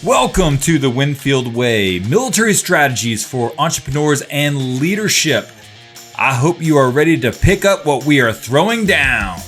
Welcome to the Winfield Way, military strategies for entrepreneurs and leadership. I hope you are ready to pick up what we are throwing down.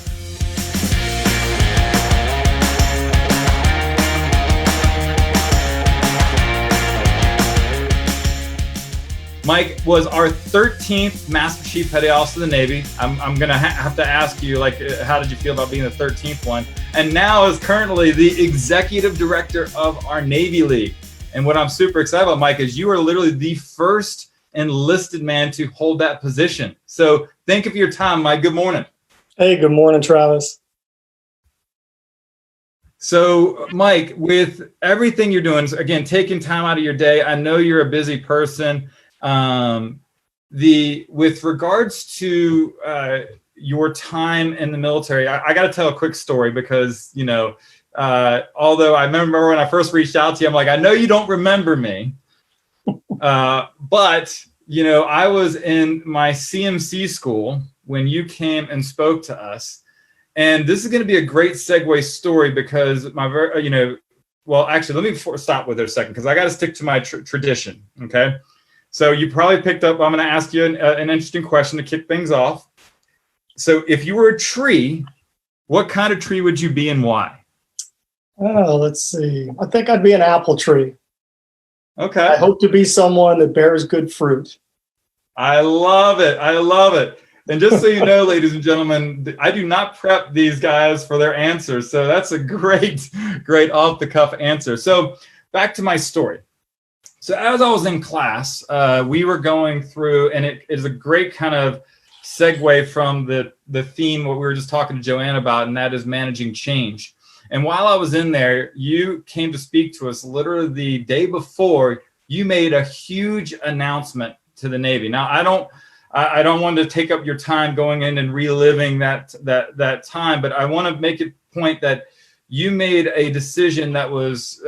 Mike was our 13th Master Chief Petty Officer of the Navy. I'm going to have to ask you, how did you feel about being the 13th one? And now is currently the Executive Director of our Navy League. And what I'm super excited about, Mike, is you are literally the first enlisted man to hold that position. So thank you for your time, Mike. Good morning. Hey, good morning, Travis. So, Mike, with everything you're doing, again, taking time out of your day, I know you're a busy person. With regards to your time in the military, I got to tell a quick story because, although I remember when I first reached out to you, I'm like, I know you don't remember me, but, I was in my CMC school when you came and spoke to us. And this is going to be a great segue story because actually, let me stop with it a second because I got to stick to my tradition, okay? So you probably picked up, I'm going to ask you an interesting question to kick things off. So if you were a tree, what kind of tree would you be and why? Oh, let's see. I think I'd be an apple tree. Okay. I hope to be someone that bears good fruit. I love it. I love it. And just so you know, ladies and gentlemen, I do not prep these guys for their answers. So that's a great off the cuff answer. So back to my story. So as I was in class, we were going through, and it is a great kind of segue from the theme, what we were just talking to Joanne about, and that is managing change. And while I was in there, you came to speak to us literally the day before. You made a huge announcement to the Navy. Now, I don't want to take up your time going in and reliving that time, but I want to make a point that you made a decision that was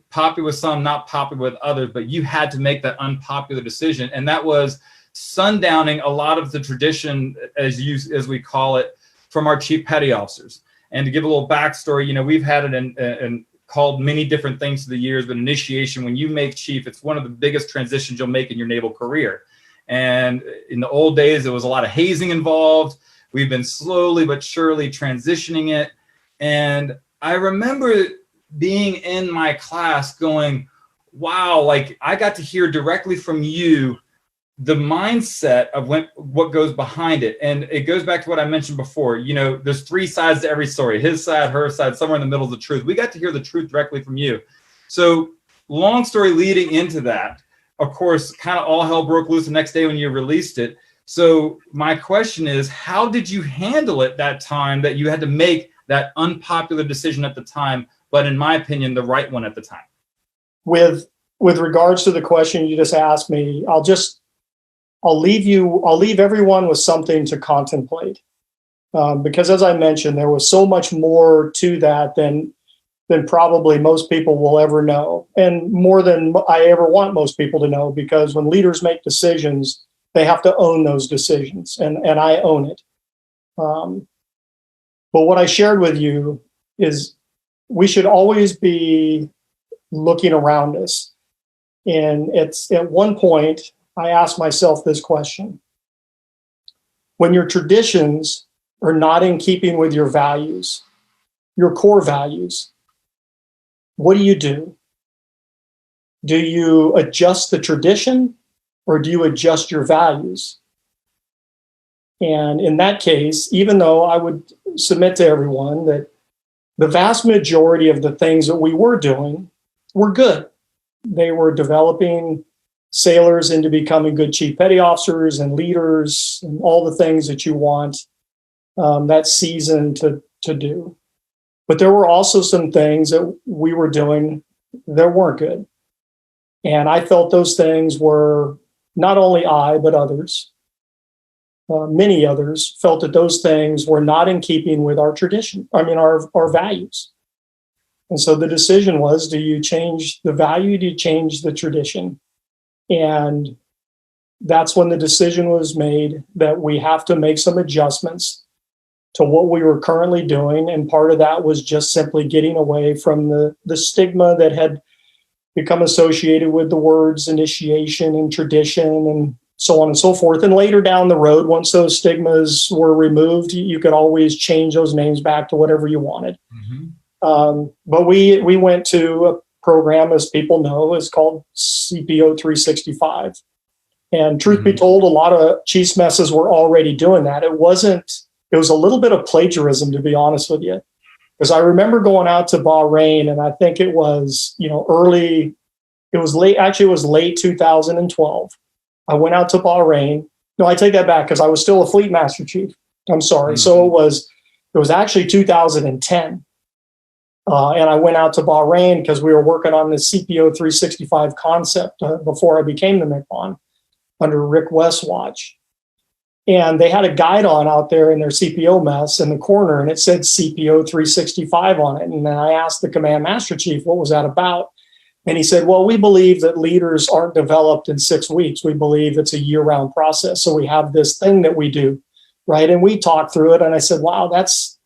popular with some, not popular with others, but you had to make that unpopular decision, and that was sundowning a lot of the tradition, as we call it, from our chief petty officers. And to give a little backstory, we've had it in called many different things through the years, but initiation, when you make chief, it's one of the biggest transitions you'll make in your naval career. And in the old days, there was a lot of hazing involved. We've been slowly but surely transitioning it. And I remember being in my class going, wow, I got to hear directly from you the mindset of what goes behind it. And it goes back to what I mentioned before. There's three sides to every story: his side, her side, somewhere in the middle is the truth. We got to hear the truth directly from you. So long story leading into that, of course, kind of all hell broke loose the next day when you released it. So my question is, how did you handle it that time that you had to make that unpopular decision at the time, but in my opinion, the right one at the time? With regards to the question you just asked me, I'll leave everyone with something to contemplate. Because as I mentioned, there was so much more to that than probably most people will ever know, and more than I ever want most people to know, because when leaders make decisions, they have to own those decisions, and I own it. But what I shared with you is we should always be looking around us. And it's at one point, I asked myself this question: when your traditions are not in keeping with your values, your core values, what do? Do you adjust the tradition, or do you adjust your values? And in that case, even though I would submit to everyone that the vast majority of the things that we were doing were good. They were developing sailors into becoming good chief petty officers and leaders and all the things that you want that season to do. But there were also some things that we were doing that weren't good. And I felt those things were, not only I, but others, many others, felt that those things were not in keeping with our tradition, our values. And so the decision was, do you change the value? Do you change the tradition? And that's when the decision was made that we have to make some adjustments to what we were currently doing. And part of that was just simply getting away from the stigma that had become associated with the words initiation and tradition and so on and so forth. And later down the road, once those stigmas were removed, you could always change those names back to whatever you wanted. But we went to a program, as people know, is called CPO365. And truth be told, a lot of chiefs messes were already doing that. It was a little bit of plagiarism, to be honest with you. Because I remember going out to Bahrain, and I think it was, it was late 2012. I went out to Bahrain. No, I take that back, because I was still a fleet master chief. I'm sorry. So it was actually 2010. And I went out to Bahrain because we were working on the CPO 365 concept before I became the MCPON under Rick West's watch. And they had a guide on out there in their CPO mess in the corner, and it said CPO 365 on it. And then I asked the command master chief, what was that about? And he said, well, we believe that leaders aren't developed in 6 weeks. We believe it's a year-round process. So we have this thing that we do, right? And we talked through it. And I said, wow, that's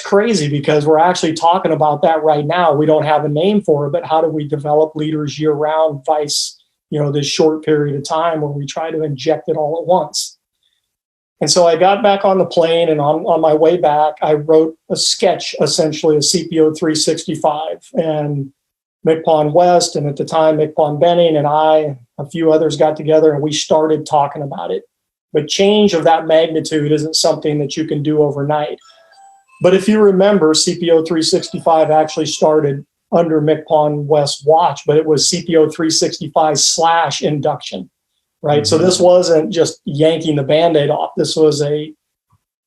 crazy, because we're actually talking about that right now. We don't have a name for it, but how do we develop leaders year-round vice, this short period of time where we try to inject it all at once? And so I got back on the plane, and on my way back, I wrote a sketch, essentially, of CPO 365. And MCPON West, and at the time, MCPON Benning and I, a few others got together, and we started talking about it. But change of that magnitude isn't something that you can do overnight. But if you remember, CPO 365 actually started under MCPON West watch, but it was CPO 365 / induction, right? So this wasn't just yanking the Band-Aid off. This was an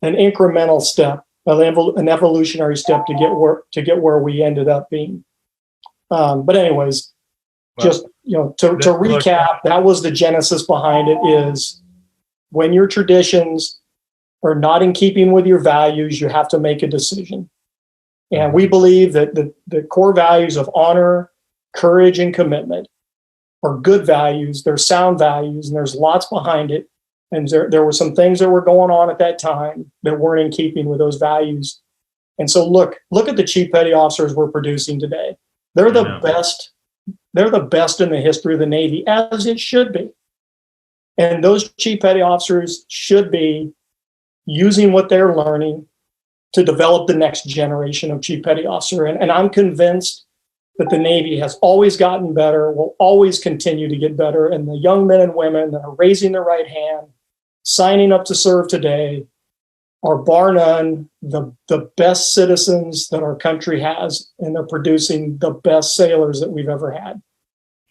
incremental step, an evolutionary step to get where we ended up being. But anyways, just to recap, that was the genesis behind it. Is when your traditions are not in keeping with your values, you have to make a decision. And we believe that the core values of honor, courage, and commitment are good values. They're sound values, and there's lots behind it. And there were some things that were going on at that time that weren't in keeping with those values. And so look at the chief petty officers we're producing today. They're the best. They're the best in the history of the Navy, as it should be. And those chief petty officers should be using what they're learning to develop the next generation of chief petty officer. And I'm convinced that the Navy has always gotten better, will always continue to get better. And the young men and women that are raising their right hand, signing up to serve today, are bar none the best citizens that our country has, and they're producing the best sailors that we've ever had.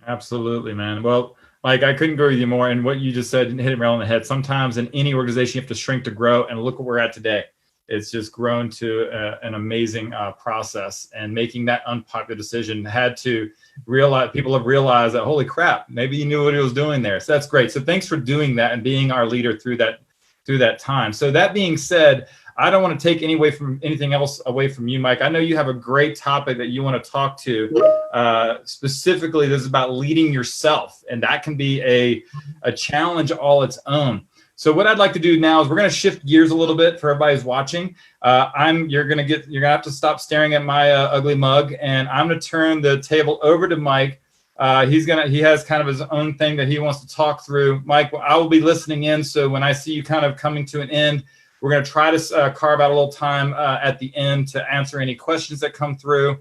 Absolutely, man. Well, Mike, I couldn't agree with you more. And what you just said hit it right on the head. Sometimes in any organization, you have to shrink to grow. And look what we're at today. It's just grown to an amazing process. And making that unpopular decision had to realize, people have realized that, holy crap, maybe he knew what he was doing there. So that's great. So thanks for doing that and being our leader through that time. So that being said, I don't want to take anything else away from you, Mike. I know you have a great topic that you want to talk to. Specifically, this is about leading yourself, and that can be a challenge all its own. So what I'd like to do now is we're going to shift gears a little bit for everybody who's watching. You're going to have to stop staring at my ugly mug, and I'm going to turn the table over to Mike. He has kind of his own thing that he wants to talk through. Mike, I will be listening in. So when I see you kind of coming to an end, we're going to try to carve out a little time at the end to answer any questions that come through,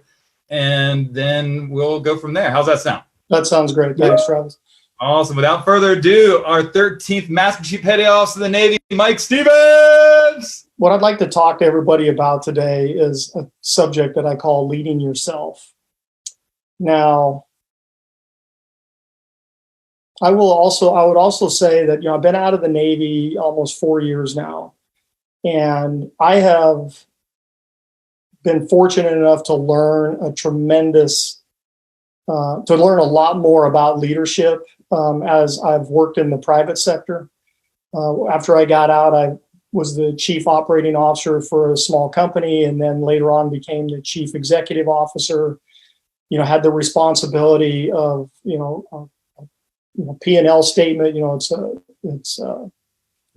and then we'll go from there. How's that sound? That sounds great. Thanks, Travis. Awesome. Without further ado, our 13th Master Chief Petty Officer of the Navy, Mike Stevens. What I'd like to talk to everybody about today is a subject that I call leading yourself. Now, I would also say that, I've been out of the Navy almost 4 years now, and I have been fortunate enough to learn a lot more about leadership as I've worked in the private sector. After I got out, I was the chief operating officer for a small company, and then later on became the chief executive officer. Had the responsibility of P&L statement. It's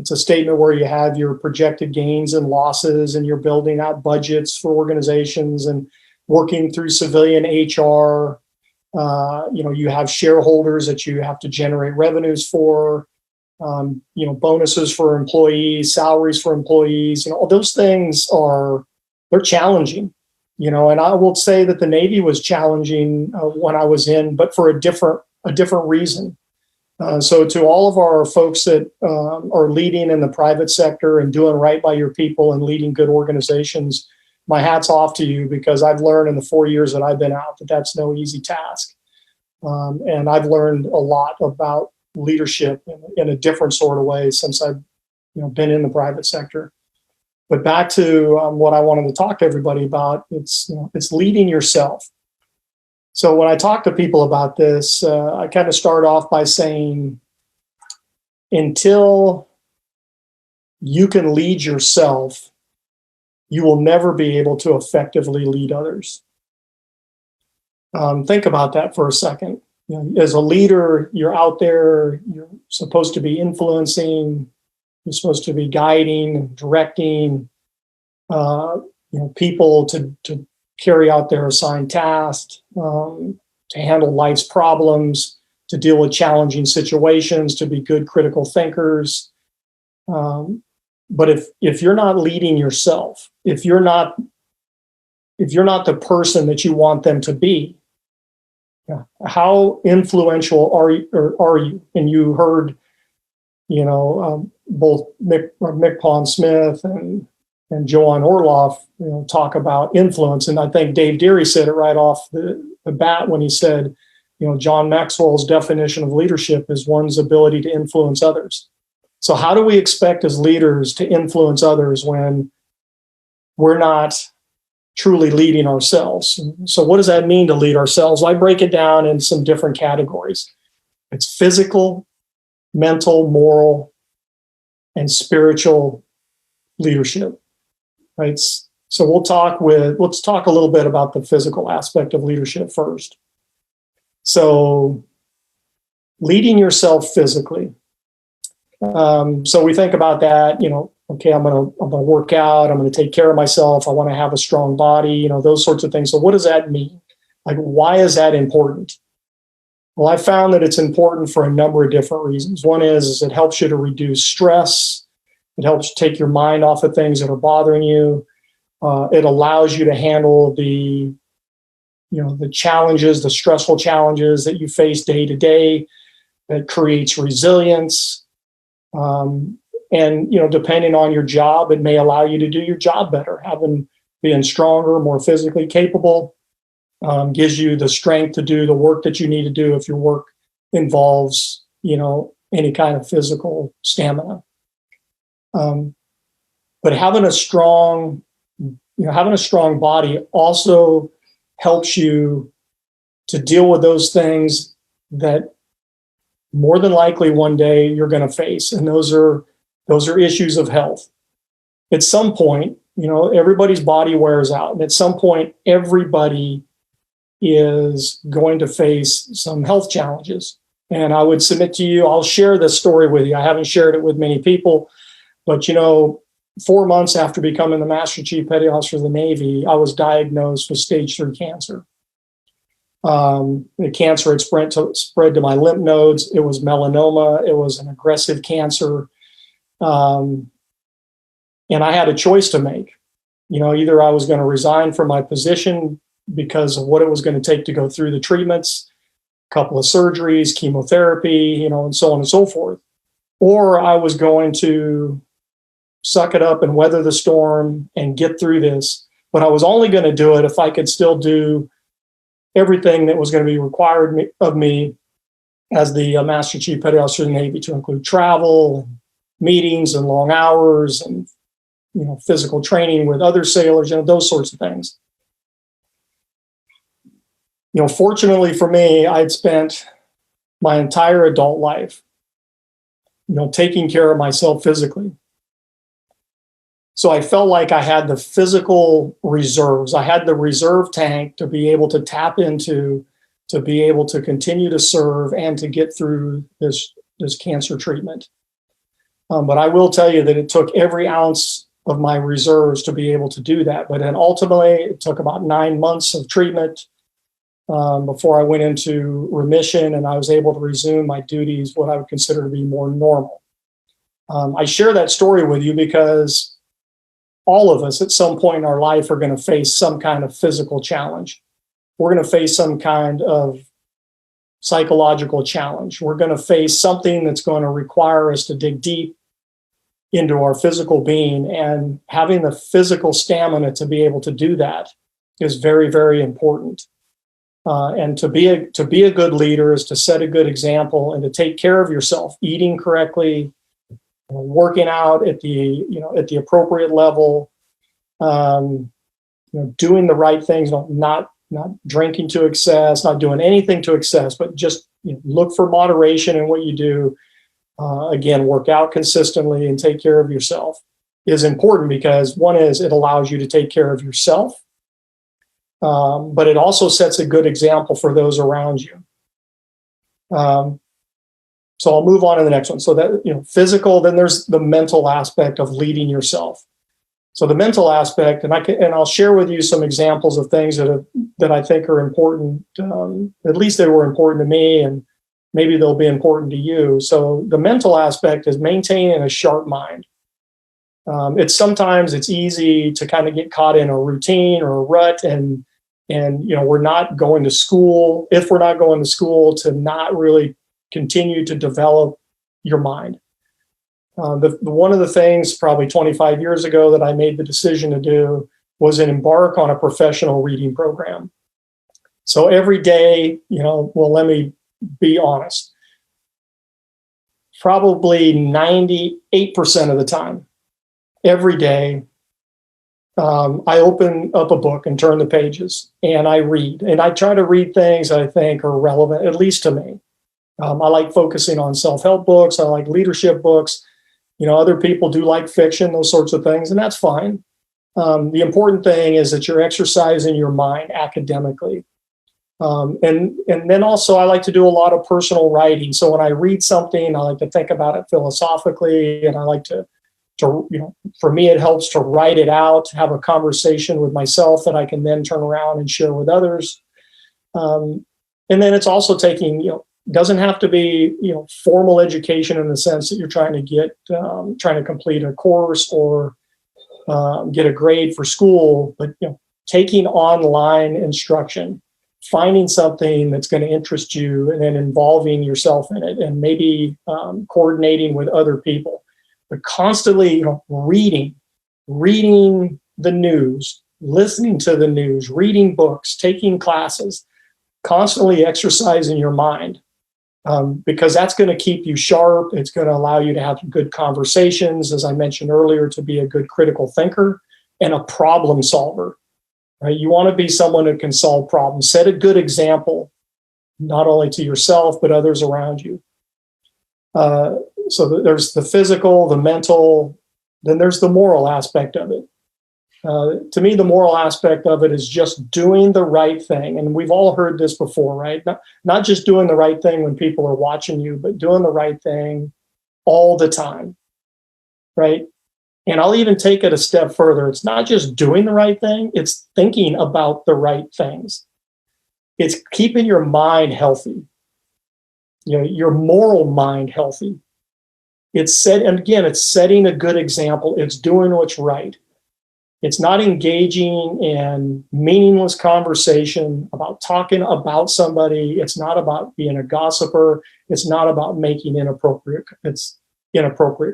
a statement where you have your projected gains and losses, and you're building out budgets for organizations and working through civilian HR, You have shareholders that you have to generate revenues for, bonuses for employees, salaries for employees. All those things they're challenging. And I will say that the Navy was challenging when I was in, but for a different reason. So to all of our folks that are leading in the private sector and doing right by your people and leading good organizations, my hat's off to you, because I've learned in the 4 years that I've been out that that's no easy task. And I've learned a lot about leadership in a different sort of way since I've been in the private sector. But back to what I wanted to talk to everybody about, it's leading yourself. So when I talk to people about this, I kind of start off by saying, until you can lead yourself, you will never be able to effectively lead others. Think about that for a second. As a leader, you're out there, you're supposed to be influencing, you're supposed to be guiding, directing, people to carry out their assigned tasks, to handle life's problems, to deal with challenging situations, to be good critical thinkers. But if you're not leading yourself, if you're not the person that you want them to be, how influential are you? And you heard, both Mick Pond Smith and Joanne Orloff, talk about influence. And I think Dave Deary said it right off the bat when he said, John Maxwell's definition of leadership is one's ability to influence others. So how do we expect as leaders to influence others when we're not truly leading ourselves? So what does that mean to lead ourselves? I break it down in some different categories. It's physical, mental, moral, and spiritual leadership. Right. So let's talk a little bit about the physical aspect of leadership first. So leading yourself physically. So we think about that, okay, I'm gonna work out, I'm gonna take care of myself, I want to have a strong body, those sorts of things. So what does that mean? Like, why is that important? Well, I found that it's important for a number of different reasons. One is it helps you to reduce stress. It helps take your mind off of things that are bothering you. It allows you to handle the challenges, the stressful challenges that you face day to day. It creates resilience. And depending on your job, it may allow you to do your job better. Being stronger, more physically capable, gives you the strength to do the work that you need to do if your work involves, any kind of physical stamina. But having a strong body also helps you to deal with those things that more than likely one day you're going to face. And those are issues of health. At some point, everybody's body wears out. And at some point, everybody is going to face some health challenges. And I would submit to you, I'll share this story with you. I haven't shared it with many people, but 4 months after becoming the Master Chief Petty Officer of the Navy, I was diagnosed with stage 3 cancer. The cancer had spread to my lymph nodes. It was melanoma. It was an aggressive cancer. And I had a choice to make. Either I was going to resign from my position because of what it was going to take to go through the treatments, a couple of surgeries, chemotherapy, and so on and so forth. Or I was going to suck it up and weather the storm and get through this. But I was only going to do it if I could still do everything that was going to be required of me as the Master Chief Petty Officer of the Navy, to include travel and meetings and long hours and physical training with other sailors, those sorts of things. Fortunately for me, I'd spent my entire adult life, taking care of myself physically. So I felt like I had the physical reserves. I had the reserve tank to be able to tap into, to be able to continue to serve and to get through this cancer treatment. But I will tell you that it took every ounce of my reserves to be able to do that. But then ultimately, it took about 9 months of treatment. before I went into remission and I was able to resume my duties, what I would consider to be more normal. I share that story with you because all of us at some point in our life are going to face some kind of physical challenge. We're going to face some kind of psychological challenge. We're going to face something that's going to require us to dig deep into our physical being, and having the physical stamina to be able to do that is very, very important. And to be a good leader is to set a good example and to take care of yourself, eating correctly, working out at the appropriate level, doing the right things, not drinking to excess, not doing anything to excess, but just look for moderation in what you do. Again, work out consistently and take care of yourself is important, because one is it allows you to take care of yourself, but it also sets a good example for those around you. So I'll move on to the next one. So that, physical, then there's the mental aspect of leading yourself. So the mental aspect, and I'll share with you some examples of things that I think are important. At least they were important to me, and maybe they'll be important to you. So the mental aspect is maintaining a sharp mind. Sometimes it's easy to kind of get caught in a routine or a rut, and we're not going to school. If we're not going to school, to not really continue to develop your mind. One of the things probably 25 years ago that I made the decision to do was embark on a professional reading program. So every day, let me be honest, probably 98% of the time, every day, I open up a book and turn the pages and I read. And I try to read things that I think are relevant, at least to me. I like focusing on self-help books. I like leadership books. Other people do like fiction, those sorts of things, and that's fine. The important thing is that you're exercising your mind academically. And then also I like to do a lot of personal writing. So when I read something, I like to think about it philosophically, and I like to for me, it helps to write it out, have a conversation with myself that I can then turn around and share with others. And then it's also taking, doesn't have to be, formal education in the sense that you're trying to complete a course or get a grade for school, but, taking online instruction, finding something that's going to interest you and then involving yourself in it, and maybe coordinating with other people, but constantly, reading the news, listening to the news, reading books, taking classes, constantly exercising your mind. Because that's going to keep you sharp. It's going to allow you to have good conversations, as I mentioned earlier, to be a good critical thinker and a problem solver. Right? You want to be someone who can solve problems. Set a good example, not only to yourself, but others around you. So there's the physical, the mental, then there's the moral aspect of it. To me, the moral aspect of it is just doing the right thing. And we've all heard this before, right? Not just doing the right thing when people are watching you, but doing the right thing all the time, right? And I'll even take it a step further. It's not just doing the right thing, it's thinking about the right things. It's keeping your mind healthy, your moral mind healthy. It's setting a good example. It's doing what's right. It's not engaging in meaningless conversation about talking about somebody. It's not about being a gossiper. It's not about making inappropriate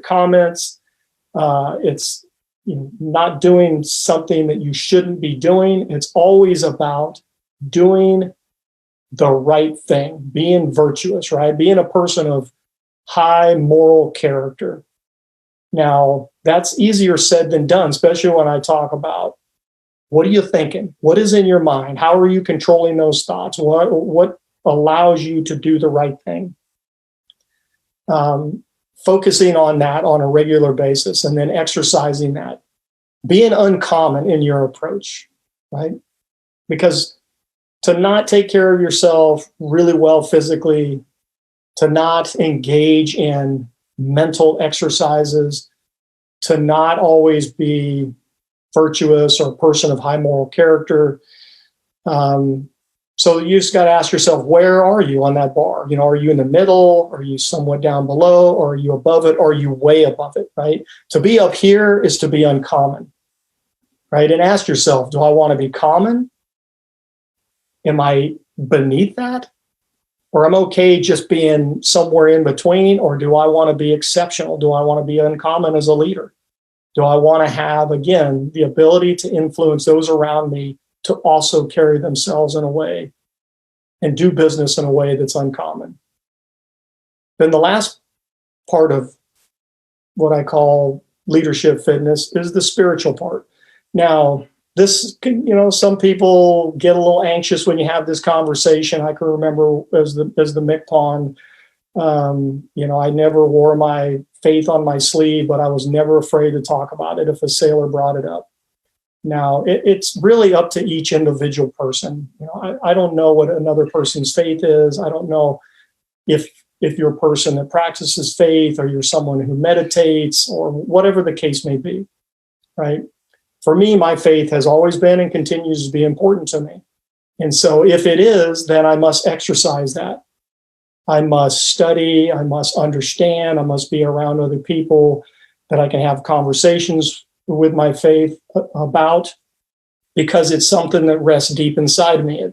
comments. It's not doing something that you shouldn't be doing. It's always about doing the right thing, being virtuous, right? Being a person of high moral character. Now, that's easier said than done, especially when I talk about what are you thinking? What is in your mind? How are you controlling those thoughts? What allows you to do the right thing? Focusing on that on a regular basis and then exercising that. Being uncommon in your approach, right? Because to not take care of yourself really well physically, to not engage in mental exercises, to not always be virtuous or a person of high moral character, So you just got to ask yourself, where are you on that bar? Are you in the middle? Are you somewhat down below? Or are you above it? Or are you way above it, right? To be up here is to be uncommon, right? And ask yourself, do I want to be common? Am I beneath that? Or I'm okay just being somewhere in between? Or do I want to be exceptional? Do I want to be uncommon as a leader? Do I want to have, again, the ability to influence those around me to also carry themselves in a way and do business in a way that's uncommon? Then the last part of what I call leadership fitness is the spiritual part. Now, this, some people get a little anxious when you have this conversation. I can remember as the MCPON, I never wore my faith on my sleeve, but I was never afraid to talk about it if a sailor brought it up. Now, it's really up to each individual person. I don't know what another person's faith is. I don't know if you're a person that practices faith or you're someone who meditates or whatever the case may be, right? For me, my faith has always been and continues to be important to me. And so if it is, then I must exercise that. I must study, I must understand, I must be around other people that I can have conversations with my faith about, because it's something that rests deep inside me.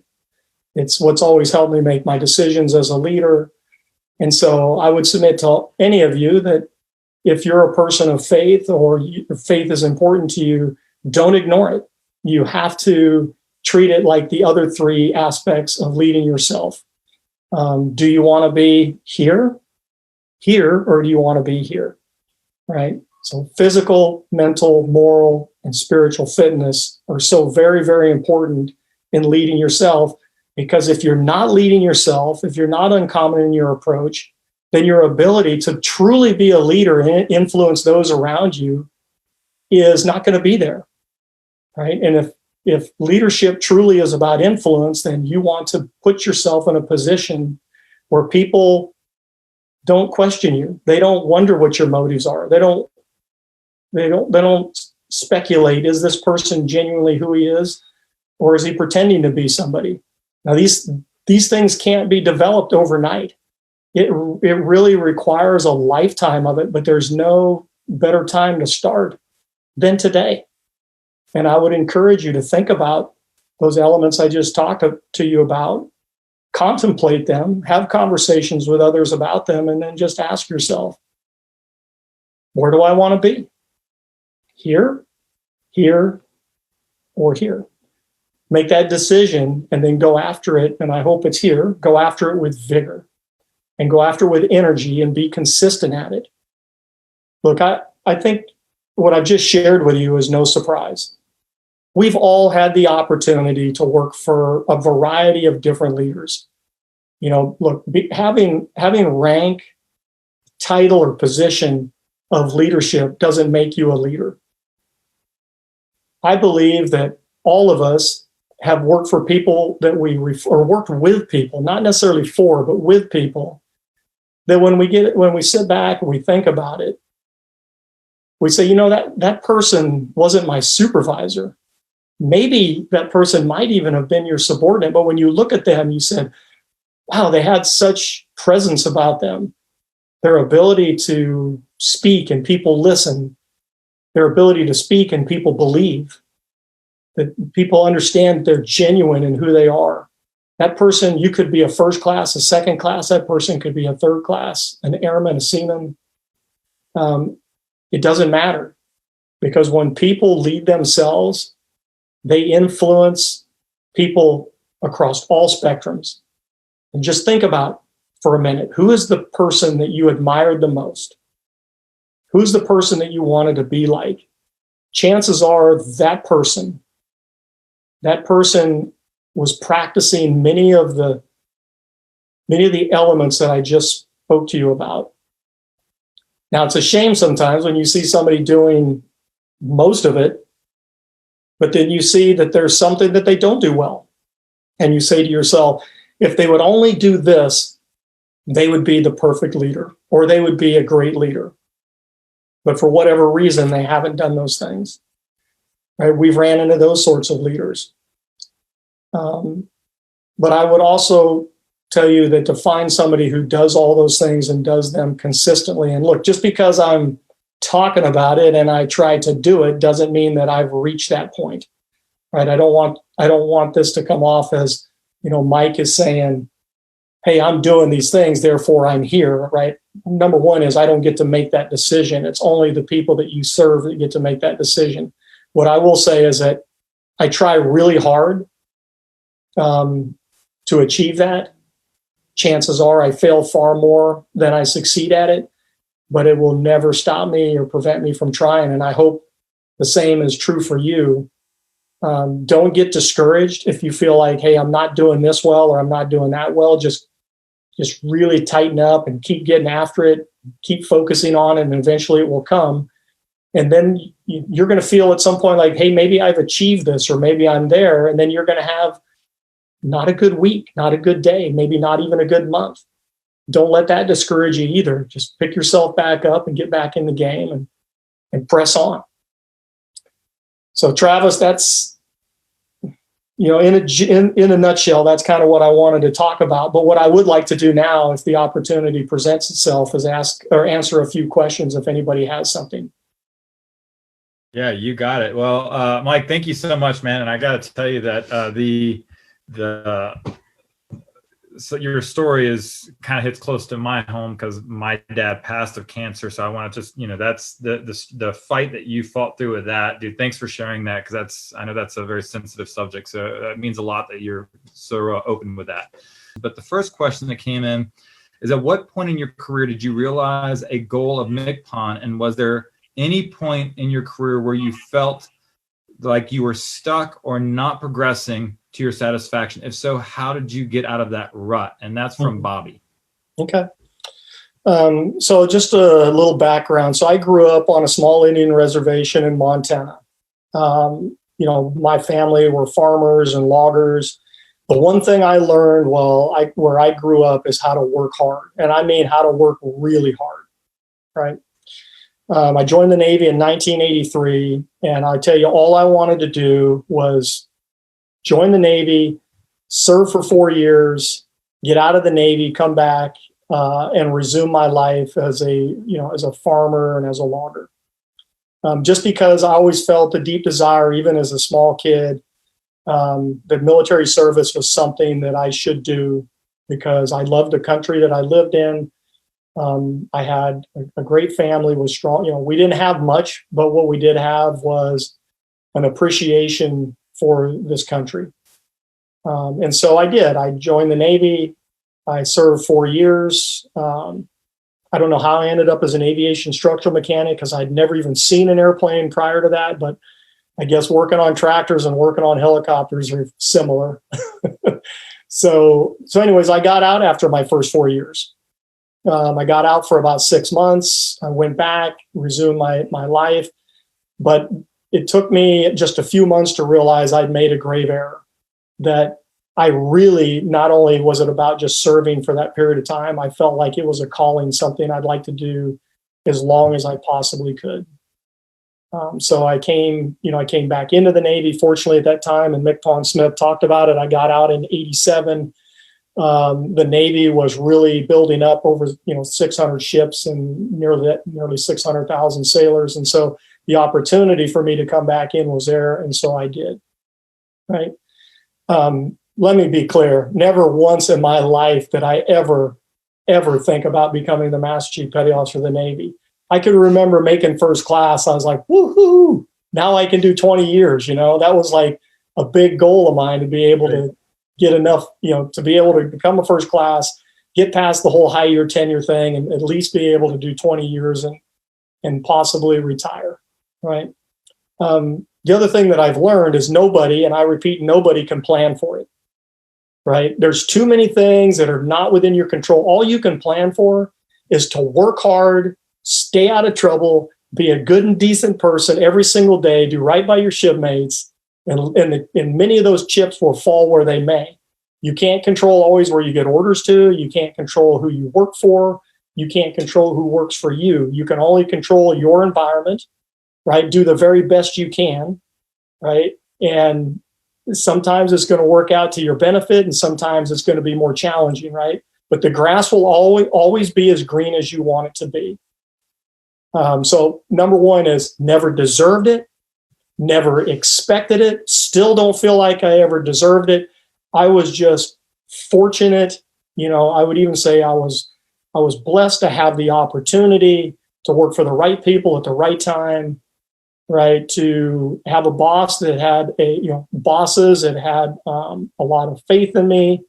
It's what's always helped me make my decisions as a leader. And so I would submit to any of you that if you're a person of faith or your faith is important to you, don't ignore it. You have to treat it like the other three aspects of leading yourself. Do you want to be here, or do you want to be here, right? So physical, mental, moral, and spiritual fitness are so very, very important in leading yourself, because if you're not leading yourself, if you're not uncommon in your approach, then your ability to truly be a leader and influence those around you is not going to be there, right? And if leadership truly is about influence, then you want to put yourself in a position where people don't question you. They don't wonder what your motives are. They don't speculate, is this person genuinely who he is, or is he pretending to be somebody? Now, these things can't be developed overnight. It really requires a lifetime of it, but there's no better time to start than today. And I would encourage you to think about those elements I just talked to you about, contemplate them, have conversations with others about them, and then just ask yourself, where do I want to be? Here, or here? Make that decision and then go after it. And I hope it's here. Go after it with vigor and go after it with energy and be consistent at it. Look, I think what I've just shared with you is no surprise. We've all had the opportunity to work for a variety of different leaders. Look, having rank, title, or position of leadership doesn't make you a leader. I believe that all of us have worked for people that or worked with people, not necessarily for, but with people, that when we sit back and we think about it, we say, that person wasn't my supervisor. Maybe that person might even have been your subordinate, but when you look at them, you said, wow, they had such presence about them. Their ability to speak and people listen, their ability to speak and people believe, that people understand they're genuine in who they are. That person, you could be a first class, a second class, that person could be a third class, an airman, a seaman. It doesn't matter, because when people lead themselves, they influence people across all spectrums. And just think about for a minute, who is the person that you admired the most? Who's the person that you wanted to be like? Chances are that person was practicing many of the elements that I just spoke to you about. Now, it's a shame sometimes when you see somebody doing most of it, but then you see that there's something that they don't do well. And you say to yourself, if they would only do this, they would be the perfect leader, or they would be a great leader. But for whatever reason, they haven't done those things. Right? We've ran into those sorts of leaders. But I would also tell you that to find somebody who does all those things and does them consistently, and look, just because I'm talking about it and I try to do it doesn't mean that I've reached that point, right? I don't want this to come off as, Mike is saying, hey, I'm doing these things, therefore I'm here, right? Number one is I don't get to make that decision. It's only the people that you serve that get to make that decision. What I will say is that I try really hard to achieve that. Chances are I fail far more than I succeed at it, but it will never stop me or prevent me from trying. And I hope the same is true for you. Don't get discouraged if you feel like, hey, I'm not doing this well or I'm not doing that well. Just really tighten up and keep getting after it, keep focusing on it, and eventually it will come. And then you're going to feel at some point like, hey, maybe I've achieved this, or maybe I'm there. And then you're going to have not a good week, not a good day, maybe not even a good month. Don't let that discourage you either. Just pick yourself back up and get back in the game and press on. So Travis, that's, in a nutshell, that's kind of what I wanted to talk about. But what I would like to do now, if the opportunity presents itself, is ask or answer a few questions if anybody has something. Yeah, you got it. Well, Mike, thank you so much, man. And I got to tell you that so your story is kind of hits close to my home because my dad passed of cancer. So I want to just, that's the fight that you fought through with that, dude. Thanks for sharing that. Cause I know that's a very sensitive subject. So it means a lot that you're so open with that. But the first question that came in is, at what point in your career did you realize a goal of MCPON? And was there any point in your career where you felt like you were stuck or not progressing to your satisfaction? If so, how did you get out of that rut? And that's from Bobby. Okay. So just a little background. So I grew up on a small Indian reservation in Montana. My family were farmers and loggers. The one thing I learned where I grew up is how to work hard. And I mean how to work really hard, right? I joined the Navy in 1983, and I tell you, all I wanted to do was join the Navy, serve for 4 years, get out of the Navy, come back, and resume my life as a farmer and as a logger. Just because I always felt a deep desire, even as a small kid, that military service was something that I should do because I loved the country that I lived in. I had a great family, was strong. We didn't have much, but what we did have was an appreciation for this country. And so I did. I joined the Navy. I served 4 years. I don't know how I ended up as an aviation structural mechanic because I'd never even seen an airplane prior to that, but I guess working on tractors and working on helicopters are similar. So anyways, I got out after my first 4 years. I got out for about 6 months. I went back, resumed my life, but it took me just a few months to realize I'd made a grave error, that I really, not only was it about just serving for that period of time, I felt like it was a calling, something I'd like to do as long as I possibly could. So I came back into the Navy, fortunately at that time, and MCPON Smith talked about it. I got out in 87. The Navy was really building up over 600 ships and nearly 600,000 sailors, and so the opportunity for me to come back in was there, and so I did. Right. Let me be clear: never once in my life did I ever think about becoming the Master Chief Petty Officer of the Navy. I could remember making first class. I was like, woohoo! Now I can do 20 years. That was like a big goal of mine, to be able to get enough, to be able to become a first class, get past the whole high year tenure thing, and at least be able to do 20 years and possibly retire, right? The other thing that I've learned is nobody, and I repeat, nobody can plan for it, right? There's too many things that are not within your control. All you can plan for is to work hard, stay out of trouble, be a good and decent person every single day, do right by your shipmates, and many of those chips will fall where they may. You can't control always where you get orders to. You can't control who you work for. You can't control who works for you. You can only control your environment, right? Do the very best you can, right? And sometimes it's going to work out to your benefit, and sometimes it's going to be more challenging, right? But the grass will always be as green as you want it to be. So number one is never deserved it, never expected it, still don't feel like I ever deserved it. I was just fortunate. I would even say I was blessed to have the opportunity to work for the right people at the right time, right? To have a boss that had bosses that had a lot of faith in me,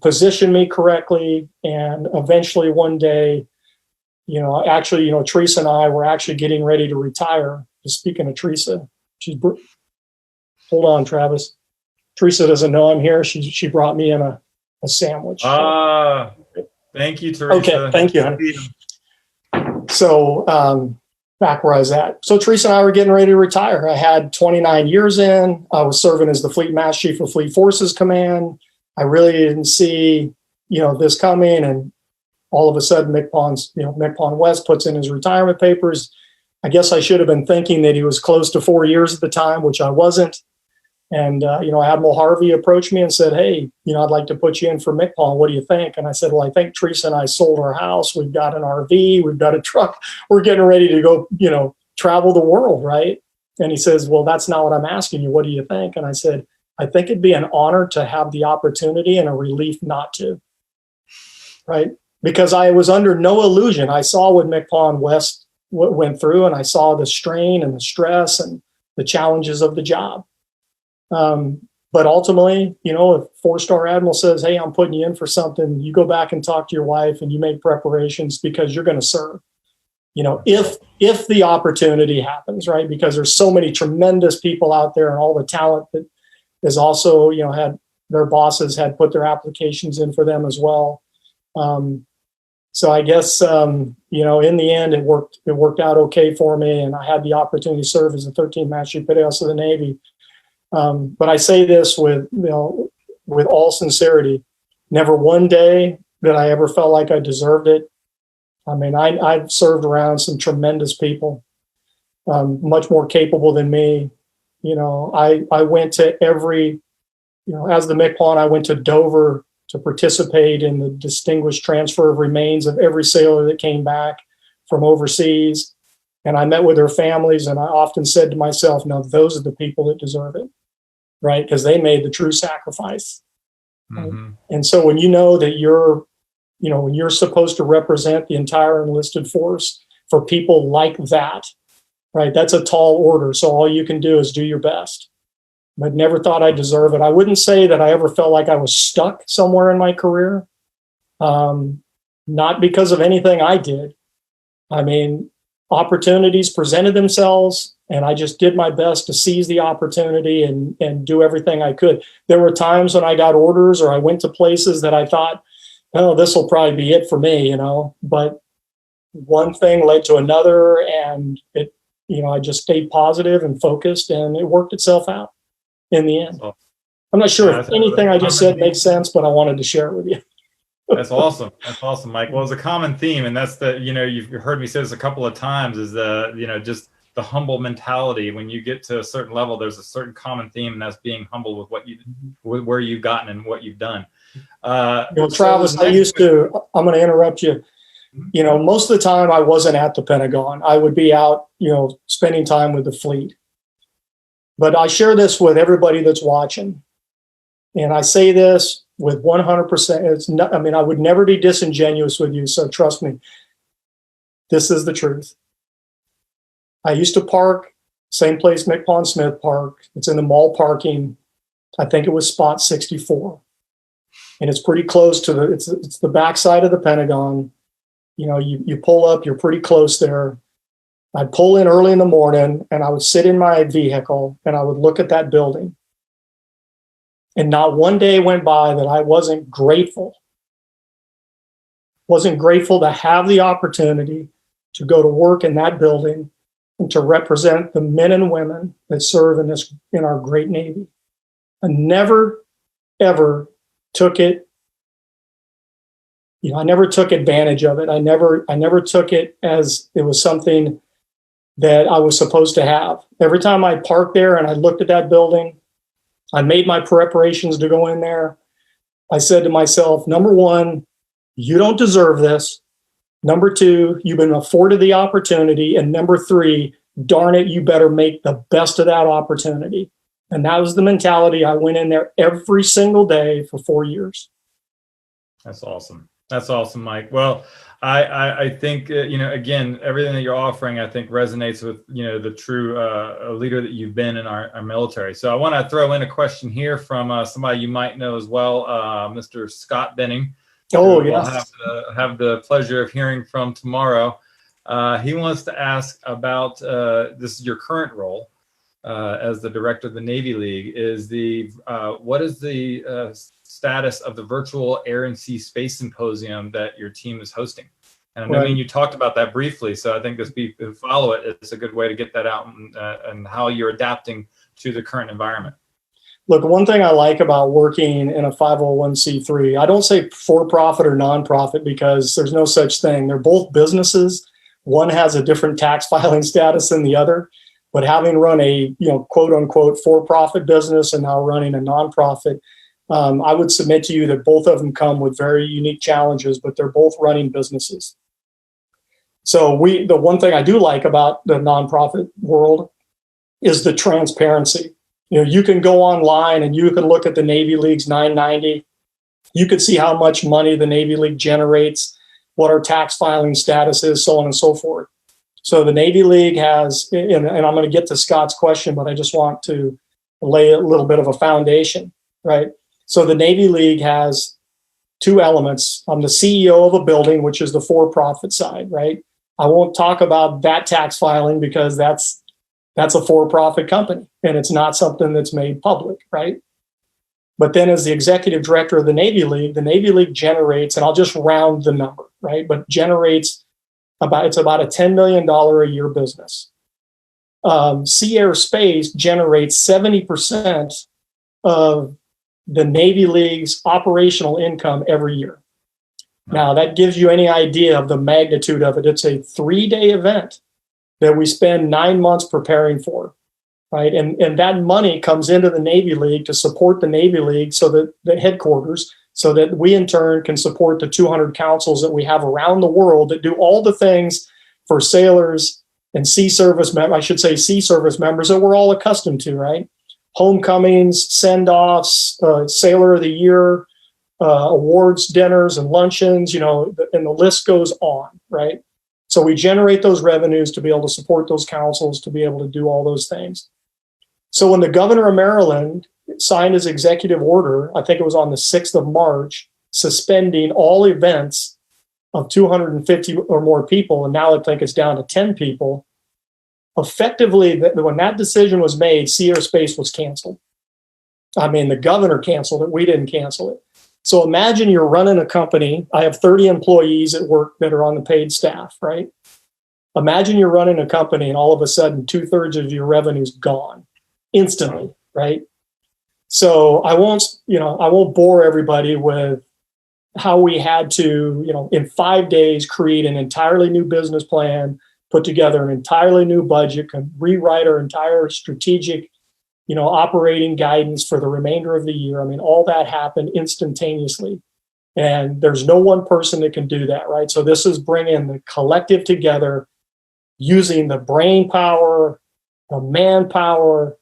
positioned me correctly. And eventually one day, Teresa and I were actually getting ready to retire. Speaking of Teresa, hold on, Travis. Teresa doesn't know I'm here. She brought me in a sandwich. Thank you, Teresa. Okay, thank you, honey. So back where I was at. So Teresa and I were getting ready to retire. I had 29 years in. I was serving as the Fleet Master Chief of Fleet Forces Command. I really didn't see, this coming. And all of a sudden, McPon West puts in his retirement papers. I guess I should have been thinking that he was close to 4 years at the time, which I wasn't. And, Admiral Harvey approached me and said, hey, I'd like to put you in for McPon. What do you think? And I said, well, I think Teresa and I sold our house. We've got an RV. We've got a truck. We're getting ready to go, travel the world, right? And he says, well, that's not what I'm asking you. What do you think? And I said, I think it'd be an honor to have the opportunity and a relief not to, right? Because I was under no illusion. I saw what McPon West went through, and I saw the strain and the stress and the challenges of the job. But ultimately, if a 4-star admiral says, hey, I'm putting you in for something, you go back and talk to your wife and you make preparations because you're going to serve, if the opportunity happens, right? Because there's so many tremendous people out there and all the talent that is also, had their bosses had put their applications in for them as well. So I guess, in the end, it worked out okay for me. And I had the opportunity to serve as the 13th Master Chief Petty Officer of the Navy. But I say this with all sincerity, never one day that I ever felt like I deserved it. I mean, I've served around some tremendous people, much more capable than me. I went to every, as the MCPON, I went to Dover to participate in the distinguished transfer of remains of every sailor that came back from overseas. And I met with their families, and I often said to myself, no, those are the people that deserve it, right? Because they made the true sacrifice. Mm-hmm. And so when you know that when you're supposed to represent the entire enlisted force for people like that, right? That's a tall order. So all you can do is do your best. But never thought I deserve it. I wouldn't say that I ever felt like I was stuck somewhere in my career. Not because of anything I did. I mean, opportunities presented themselves, and I just did my best to seize the opportunity and do everything I could. There were times when I got orders or I went to places that I thought, oh, this will probably be it for me, but one thing led to another, and I just stayed positive and focused, and it worked itself out in the end. I'm not sure if anything I just said makes sense, but I wanted to share it with you. That's awesome. That's awesome, Mike. Well, it's a common theme, and that's you've heard me say this a couple of times, is just the humble mentality. When you get to a certain level, there's a certain common theme, and that's being humble with where you've gotten and what you've done. Travis, I'm going to interrupt you. Most of the time I wasn't at the Pentagon. I would be out, spending time with the fleet. But I share this with everybody that's watching. And I say this with 100%. I would never be disingenuous with you. So trust me, this is the truth. I used to park, same place McPon Smith parked. It's in the mall parking. I think it was spot 64. And it's pretty close to it's the backside of the Pentagon. You pull up, you're pretty close there. I'd pull in early in the morning, and I would sit in my vehicle and I would look at that building. And not one day went by that I wasn't grateful to have the opportunity to go to work in that building and to represent the men and women that serve in our great Navy. I never, ever took it. I never took advantage of it. I never took it as it was something that I was supposed to have. Every time I parked there and I looked at that building, I made my preparations to go in there. I said to myself, number one, you don't deserve this. Number two, you've been afforded the opportunity. And number three, darn it, you better make the best of that opportunity. And that was the mentality. I went in there every single day for 4 years. That's awesome. That's awesome, Mike. Well, I think, again, everything that you're offering, I think resonates with, the true leader that you've been in our military. So I want to throw in a question here from somebody you might know as well, Mr. Scott Benning. Oh, yes. We'll have the pleasure of hearing from tomorrow. He wants to ask about, this is your current role as the director of the Navy League, what is the status of the virtual Air and Sea Space Symposium that your team is hosting? And I mean, you talked about that briefly, so I think this people who follow it's a good way to get that out and how you're adapting to the current environment. Look, one thing I like about working in a 501c3, I don't say for-profit or nonprofit because there's no such thing. They're both businesses. One has a different tax filing status than the other, but having run a, quote unquote for-profit business and now running a nonprofit, I would submit to you that both of them come with very unique challenges, but they're both running businesses. So the one thing I do like about the nonprofit world is the transparency. You can go online and you can look at the Navy League's 990. You could see how much money the Navy League generates, what our tax filing status is, so on and so forth. So the Navy League has, and I'm going to get to Scott's question, but I just want to lay a little bit of a foundation, right? So the Navy League has two elements. I'm the CEO of a building, which is the for-profit side, right? I won't talk about that tax filing because that's a for-profit company and it's not something that's made public, right? But then as the executive director of the Navy League generates, and I'll just round the number, right? But generates it's about a $10 million a year business. Sea Air Space generates 70% of the Navy League's operational income every year. Now, that gives you any idea of the magnitude of it. It's a 3-day event that we spend 9 months preparing for, right? And that money comes into the Navy League to support the Navy League, so that the headquarters, so that we in turn can support the 200 councils that we have around the world that do all the things for sailors and sea service members that we're all accustomed to, right? Homecomings, send-offs, Sailor of the Year, awards, dinners, and luncheons, and the list goes on, right? So we generate those revenues to be able to support those councils, to be able to do all those things. So when the governor of Maryland signed his executive order, I think it was on the 6th of March, suspending all events of 250 or more people, and now I think it's down to 10 people, effectively, when that decision was made, Sea Air Space was canceled. I mean, the governor canceled it. We didn't cancel it. So imagine you're running a company. I have 30 employees at work that are on the paid staff, right? Imagine you're running a company and all of a sudden 2/3 of your revenue is gone instantly, right? So I won't bore everybody with how we had to, in 5 days, create an entirely new business plan, put together an entirely new budget, rewrite our entire strategic operating guidance for the remainder of the year. I mean, all that happened instantaneously. And there's no one person that can do that, right? So this is bringing the collective together, using the brain power, the manpower,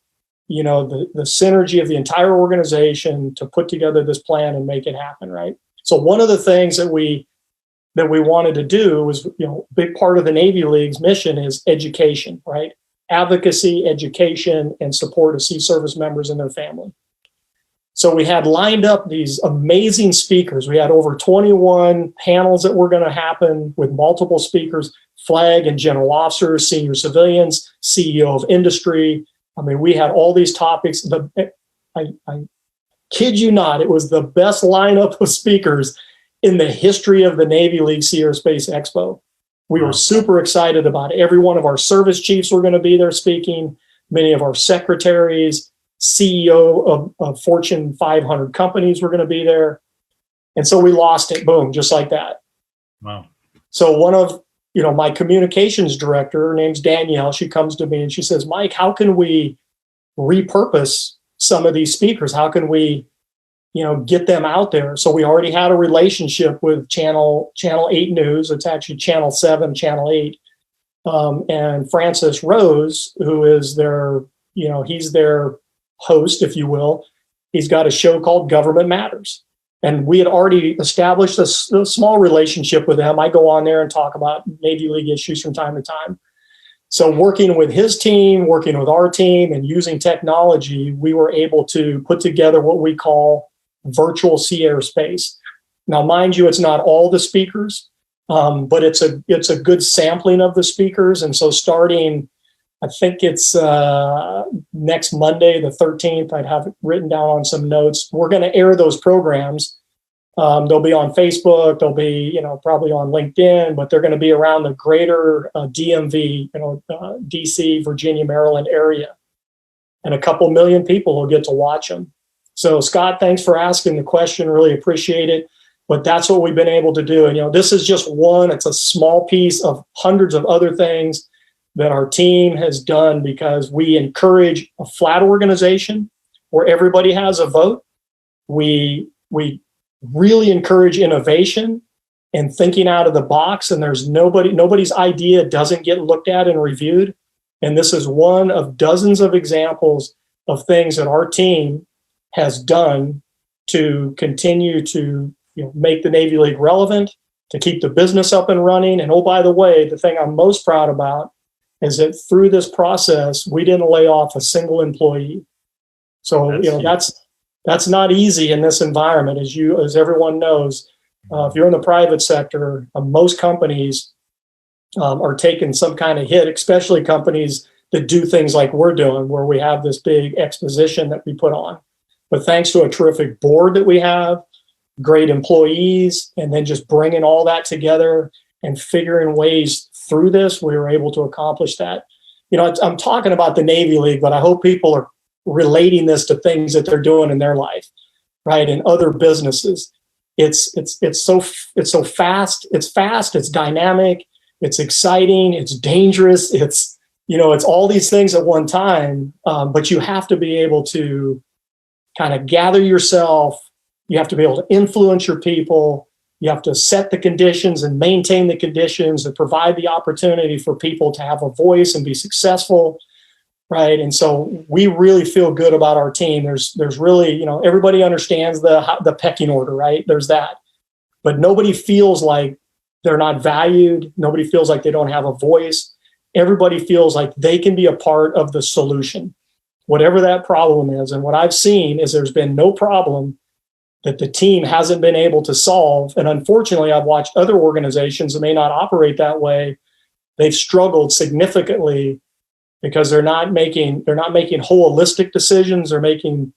the synergy of the entire organization to put together this plan and make it happen, right? So one of the things that we wanted to do was, a big part of the Navy League's mission is education, right? Advocacy, education, and support of sea service members and their family. So we had lined up these amazing speakers. We had over 21 panels that were going to happen with multiple speakers, flag and general officers, senior civilians, CEO of industry. I mean, we had all these topics. I kid you not, it was the best lineup of speakers in the history of the Navy League Sea Air Space Expo. We were super excited about it. Every one of our service chiefs were going to be there speaking. Many of our secretaries, CEO of Fortune 500 companies were going to be there. And so we lost it, boom, just like that. Wow. So one of, my communications director, her name's Danielle, she comes to me and she says, Mike, how can we repurpose some of these speakers? How can we, get them out there? So we already had a relationship with Channel 8 News. It's actually Channel 7, Channel 8. And Francis Rose, who is their, he's their host, if you will. He's got a show called Government Matters. And we had already established a small relationship with them. I go on there and talk about Navy League issues from time to time. So working with his team, working with our team, and using technology, we were able to put together what we call virtual sea air space. Now, mind you, it's not all the speakers, but it's a good sampling of the speakers. And so starting, I think it's next Monday, the 13th, I'd have it written down on some notes. We're going to air those programs. They'll be on Facebook. They'll be, probably on LinkedIn, but they're going to be around the greater DMV, DC, Virginia, Maryland area. And a couple million people will get to watch them. So Scott, thanks for asking the question. Really appreciate it. But that's what we've been able to do. And, this is just one. It's a small piece of hundreds of other things that our team has done, because we encourage a flat organization where everybody has a vote. We really encourage innovation and thinking out of the box, and there's nobody's idea doesn't get looked at and reviewed. And this is one of dozens of examples of things that our team has done to continue to make the Navy League relevant, to keep the business up and running. And oh, by the way, the thing I'm most proud about is that through this process, we didn't lay off a single employee. So, that's not easy in this environment. As everyone knows, if you're in the private sector, most companies are taking some kind of hit, especially companies that do things like we're doing, where we have this big exposition that we put on. But thanks to a terrific board that we have, great employees, and then just bringing all that together and figuring ways through this, we were able to accomplish that. I'm talking about the Navy League, but I hope people are relating this to things that they're doing in their life, right? And other businesses. It's so fast. It's fast. It's dynamic. It's exciting. It's dangerous. It's all these things at one time. But you have to be able to kind of gather yourself. You have to be able to influence your people. You have to set the conditions and maintain the conditions and provide the opportunity for people to have a voice and be successful, right? And so we really feel good about our team. There's really, everybody understands the pecking order, right? There's that. But nobody feels like they're not valued. Nobody feels like they don't have a voice. Everybody feels like they can be a part of the solution, whatever that problem is. And what I've seen is there's been no problem that the team hasn't been able to solve. And unfortunately, I've watched other organizations that may not operate that way. They've struggled significantly because they're not making holistic decisions. They're making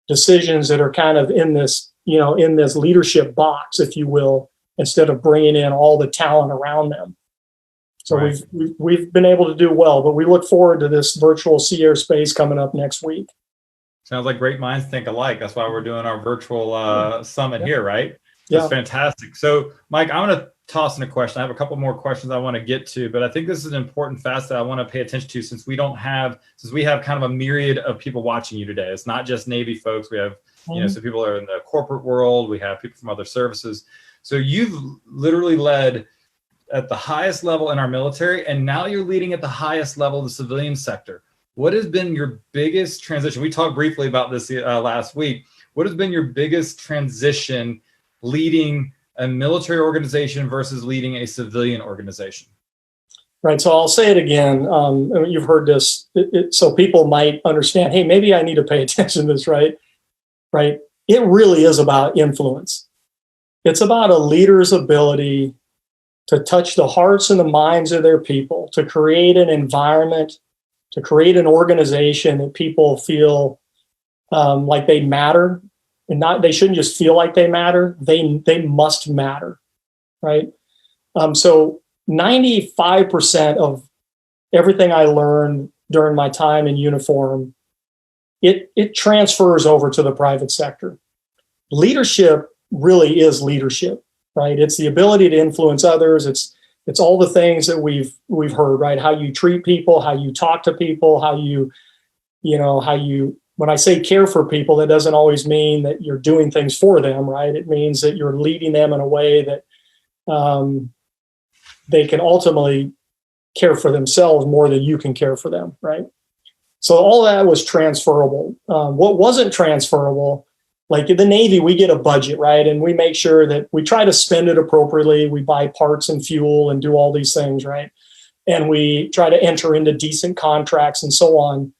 decisions that are kind of in this leadership box, if you will, instead of bringing in all the talent around them. So right. we've been able to do well, but we look forward to this virtual sea air space coming up next week. Sounds like great minds think alike. That's why we're doing our virtual summit here, right? That's fantastic. So, Mike, I'm going to toss in a question. I have a couple more questions I want to get to, but I think this is an important facet that I want to pay attention to since we have kind of a myriad of people watching you today. It's not just Navy folks. We have, so people are in the corporate world. We have people from other services. So you've literally led at the highest level in our military, and now you're leading at the highest level of the civilian sector. What has been your biggest transition? We talked briefly about this last week. What has been your biggest transition leading a military organization versus leading a civilian organization? Right. So I'll say it again. You've heard this, so people might understand, hey, maybe I need to pay attention to this, right? Right. It really is about influence. It's about a leader's ability to touch the hearts and the minds of their people, to create an environment, to create an organization that people feel like they matter, and they shouldn't just feel like they matter. They must matter, right? So 95% of everything I learned during my time in uniform, it transfers over to the private sector. Leadership really is leadership, right? It's the ability to influence others. It's all the things that we've heard, right? How you treat people, how you talk to people, how you when I say care for people, that doesn't always mean that you're doing things for them, right? It means that you're leading them in a way that they can ultimately care for themselves more than you can care for them, right? So all that was transferable. What wasn't transferable, like in the Navy, we get a budget, right? And we make sure that we try to spend it appropriately. We buy parts and fuel and do all these things, right? And we try to enter into decent contracts and so on.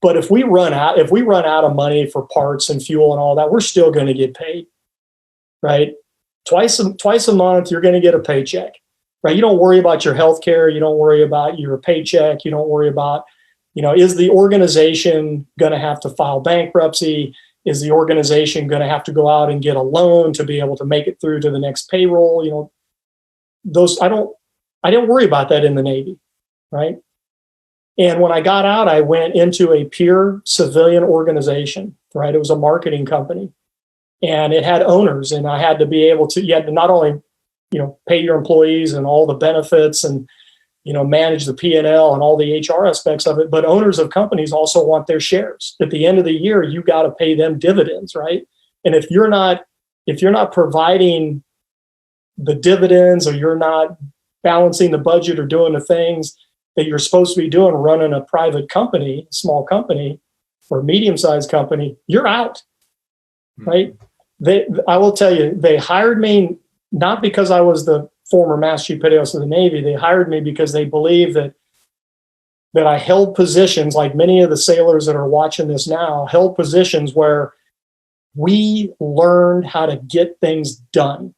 But if we run out of money for parts and fuel and all that, we're still going to get paid, right? Twice a month, you're going to get a paycheck, right? You don't worry about your health care. You don't worry about your paycheck. You don't worry about, is the organization going to have to file bankruptcy? Is the organization going to have to go out and get a loan to be able to make it through to the next payroll? I didn't worry about that in the Navy, right? And when I got out, I went into a pure civilian organization, right? It was a marketing company, and it had owners, and I had to be able to, you had to not only, pay your employees and all the benefits and, manage the P&L and all the HR aspects of it, but owners of companies also want their shares. At the end of the year, you got to pay them dividends, right? And if you're not providing the dividends, or you're not balancing the budget or doing the things that you're supposed to be doing running a private company, small company or medium-sized company, you're out, right? I will tell you, they hired me not because I was the former Master Chief Petty Officer of the Navy. They hired me because they believed that I held positions, like many of the sailors that are watching this now, held positions where we learned how to get things done,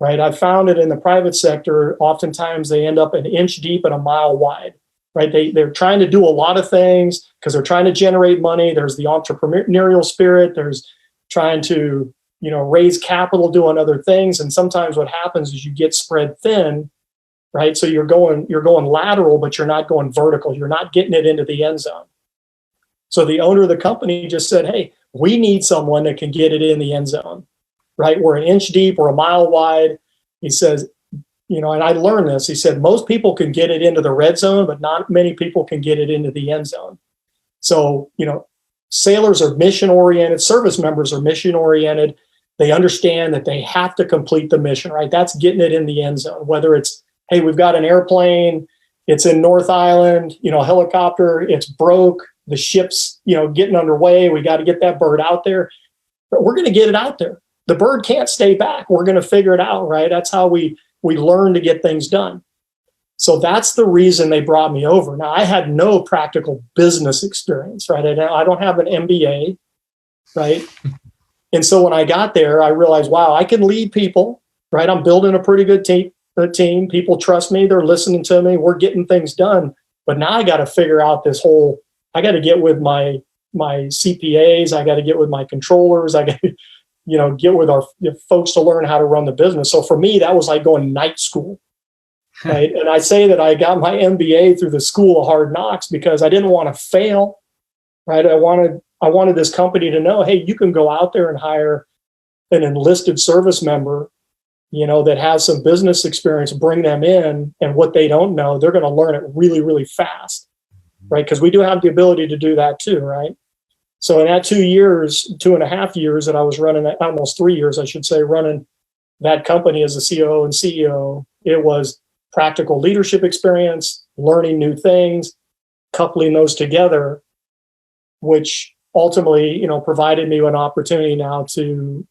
right? I found it in the private sector. Oftentimes they end up an inch deep and a mile wide, right? They're trying to do a lot of things because they're trying to generate money. There's the entrepreneurial spirit. There's trying to, raise capital, doing other things. And sometimes what happens is you get spread thin, right? So you're going lateral, but you're not going vertical. You're not getting it into the end zone. So the owner of the company just said, hey, we need someone that can get it in the end zone, right? We're an inch deep, we're a mile wide. He says, and I learned this. He said, most people can get it into the red zone, but not many people can get it into the end zone. So, sailors are mission oriented, service members are mission oriented. They understand that they have to complete the mission, right? That's getting it in the end zone, whether it's, hey, we've got an airplane, it's in North Island, a helicopter, it's broke, the ship's, getting underway. We got to get that bird out there. But we're going to get it out there. The bird can't stay back. We're going to figure it out, right? That's how we learn to get things done. So that's the reason they brought me over. Now, I had no practical business experience, right? I don't have an MBA, right? And so when I got there, I realized, wow, I can lead people, right? I'm building a pretty good team. People trust me. They're listening to me. We're getting things done. But now I got to figure out I got to get with my CPAs. I got to get with my controllers. I got to, get with our folks to learn how to run the business. So for me, that was like going to night school, right? And I say that I got my MBA through the School of Hard Knocks because I didn't want to fail, right? I wanted this company to know, hey, you can go out there and hire an enlisted service member, that has some business experience, bring them in, and what they don't know, they're going to learn it really, really fast, right? Because we do have the ability to do that too, right? So in that 2.5 years that I was running, almost 3 years, I should say, running that company as a COO and CEO, it was practical leadership experience, learning new things, coupling those together, which ultimately, provided me an opportunity now to,